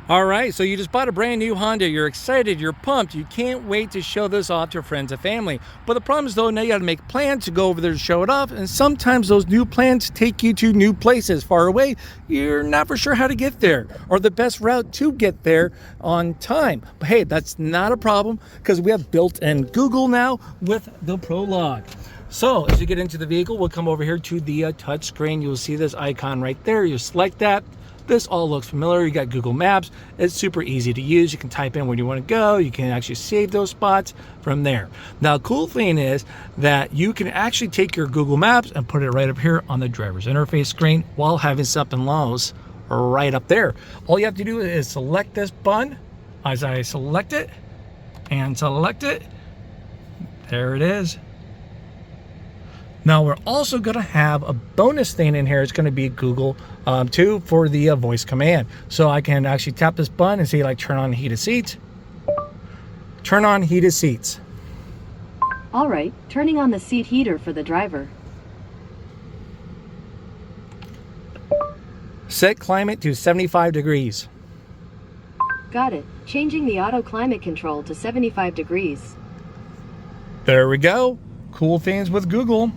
All right, so you just bought a brand new Honda. You're excited, you're pumped. You can't wait to show this off to your friends and family. But the problem is though, now you gotta make plans to go over there to show it off. And sometimes those new plans take you to new places far away. You're not for sure how to get there or the best route to get there on time. But hey, that's not a problem because we have built-in Google now with the Prologue. So as you get into the vehicle, we'll come over here to the touch screen. You'll see this icon right there. You select that. This all looks familiar. You got Google Maps. It's super easy to use. You can type in where you want to go. You can actually save those spots from there. Now, the cool thing is that you can actually take your Google Maps and put it right up here on the driver's interface screen while having something else right up there. All you have to do is select this button. As I select it and select it, there it is. Now we're also going to have a bonus thing in here. It's going to be Google too for the voice command. So I can actually tap this button and say like turn on heated seats. Turn on heated seats. All right, turning on the seat heater for the driver. Set climate to 75 degrees. Got it. Changing the auto climate control to 75 degrees. There we go. Cool things with Google.